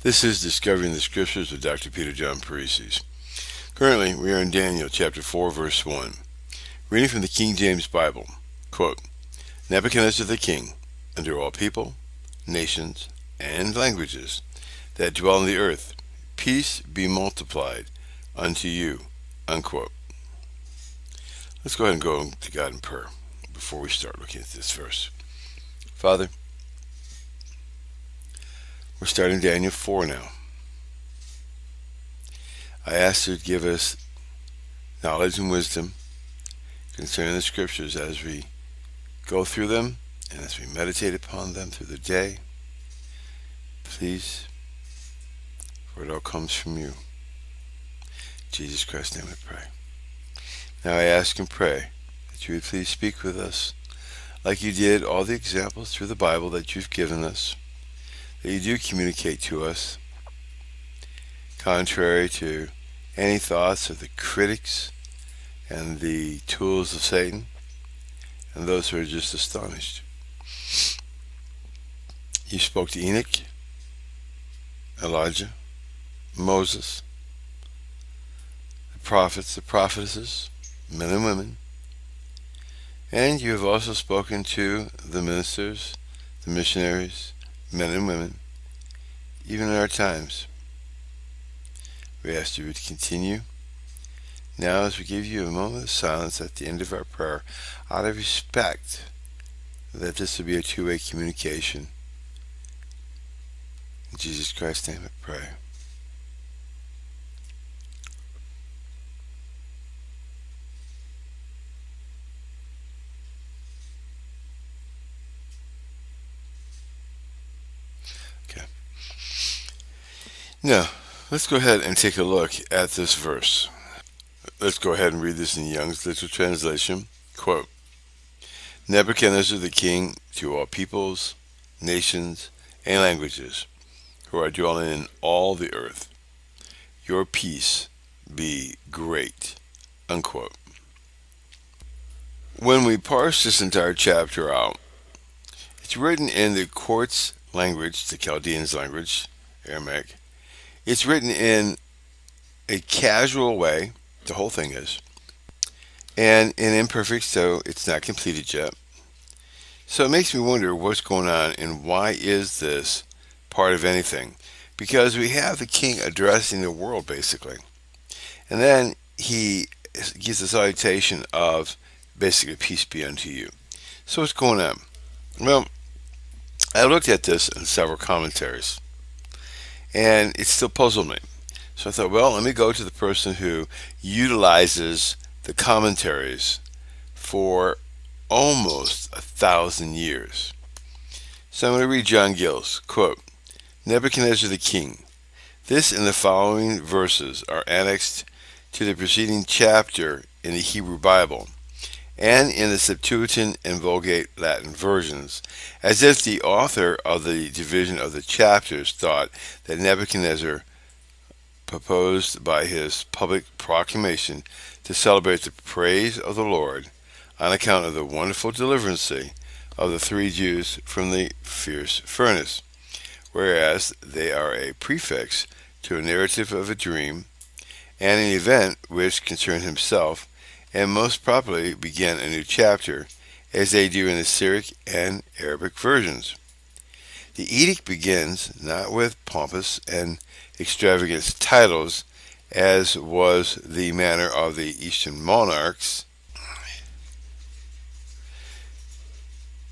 This is Discovering the Scriptures with Dr. Peter John Parisis. Currently, we are in Daniel chapter 4, verse 1. Reading from the King James Bible. Quote, Nebuchadnezzar the king, under all people, nations, and languages that dwell on the earth, peace be multiplied unto you. Unquote. Let's go ahead and go to God in prayer before we start looking at this verse. Father, we're starting Daniel 4 now. I ask you to give us knowledge and wisdom concerning the Scriptures as we go through them and as we meditate upon them through the day. Please, for it all comes from you. In Jesus Christ's name I pray. Now I ask and pray that you would please speak with us like you did all the examples through the Bible that you've given us, that you do communicate to us, contrary to any thoughts of the critics and the tools of Satan and those who are just astonished. You spoke to Enoch, Elijah, Moses, the prophets, the prophetesses, men and women, and you have also spoken to the ministers, the missionaries, men and women, even in our times. We ask you to continue now as we give you a moment of silence at the end of our prayer, out of respect that this will be a two-way communication. In Jesus Christ's name I pray. Okay. Now, let's go ahead and take a look at this verse. Let's go ahead and read this in Young's Literal Translation. Quote, Nebuchadnezzar the king to all peoples, nations, and languages who are dwelling in all the earth, your peace be great. Unquote. When we parse this entire chapter out, it's written in the Quartz language, the Chaldeans language, Aramaic. It's written in a casual way, the whole thing is, and in imperfect, so it's not completed yet. So it makes me wonder what's going on and why is this part of anything? Because we have the king addressing the world, basically. And then he gives a salutation of, basically, peace be unto you. So what's going on? Well, I looked at this in several commentaries, and it still puzzled me. So I thought, well, let me go to the person who utilizes the commentaries for almost 1,000 years. So I'm going to read John Gill's quote, Nebuchadnezzar the king. This and the following verses are annexed to the preceding chapter in the Hebrew Bible and in the Septuagint and Vulgate Latin versions, as if the author of the division of the chapters thought that Nebuchadnezzar proposed by his public proclamation to celebrate the praise of the Lord on account of the wonderful deliverance of the three Jews from the fierce furnace, whereas they are a prefix to a narrative of a dream and an event which concerned himself and most properly began a new chapter, as they do in the Syriac and Arabic versions. The edict begins not with pompous and extravagant titles, as was the manner of the Eastern monarchs,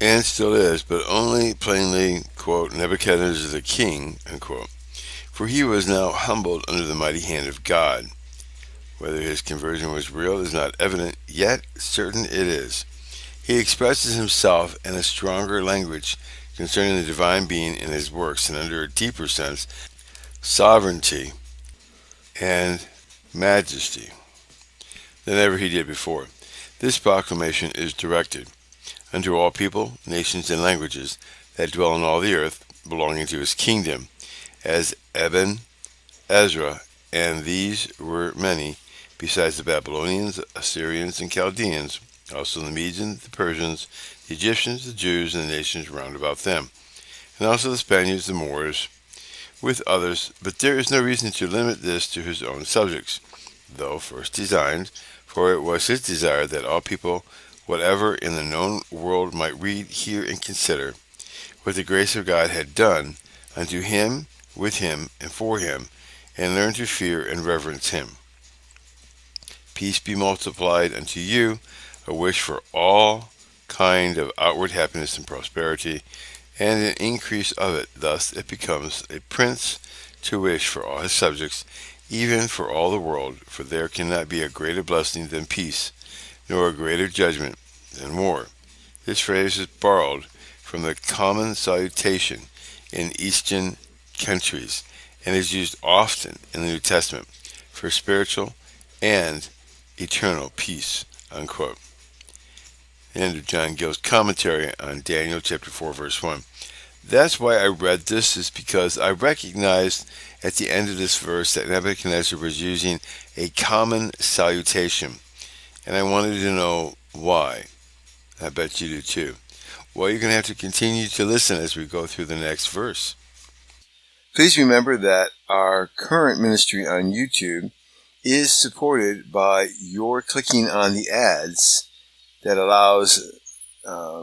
and still is, but only plainly, quote, Nebuchadnezzar the king, unquote, for he was now humbled under the mighty hand of God. Whether his conversion was real is not evident, yet certain it is. He expresses himself in a stronger language concerning the divine being in his works, and under a deeper sense, sovereignty and majesty than ever he did before. This proclamation is directed unto all people, nations, and languages that dwell on all the earth, belonging to his kingdom, as Eben, Ezra, and these were many, besides the Babylonians, Assyrians, and Chaldeans, also the Medes, the Persians, the Egyptians, the Jews, and the nations round about them, and also the Spaniards, the Moors, with others, but there is no reason to limit this to his own subjects, though first designed, for it was his desire that all people, whatever in the known world, might read, hear, and consider what the grace of God had done unto him, with him, and for him, and learn to fear and reverence him. Peace be multiplied unto you, a wish for all kind of outward happiness and prosperity, and an increase of it. Thus it becomes a prince to wish for all his subjects, even for all the world, for there cannot be a greater blessing than peace, nor a greater judgment than war. This phrase is borrowed from the common salutation in Eastern countries, and is used often in the New Testament for spiritual and eternal peace. Unquote. End of John Gill's commentary on Daniel chapter 4, verse 1. That's why I read this, is because I recognized at the end of this verse that Nebuchadnezzar was using a common salutation, and I wanted to know why. I bet you do too. Well, you're going to have to continue to listen as we go through the next verse. Please remember that our current ministry on YouTube is supported by your clicking on the ads that allows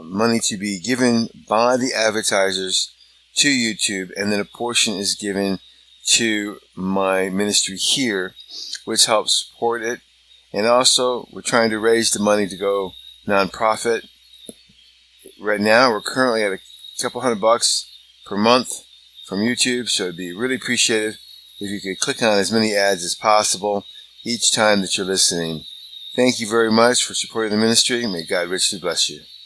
money to be given by the advertisers to YouTube, and then a portion is given to my ministry here, which helps support it. And also, we're trying to raise the money to go nonprofit. Right now, we're currently at a couple $100 per month from YouTube, so it'd be really appreciated if you could click on as many ads as possible each time that you're listening. Thank you very much for supporting the ministry. May God richly bless you.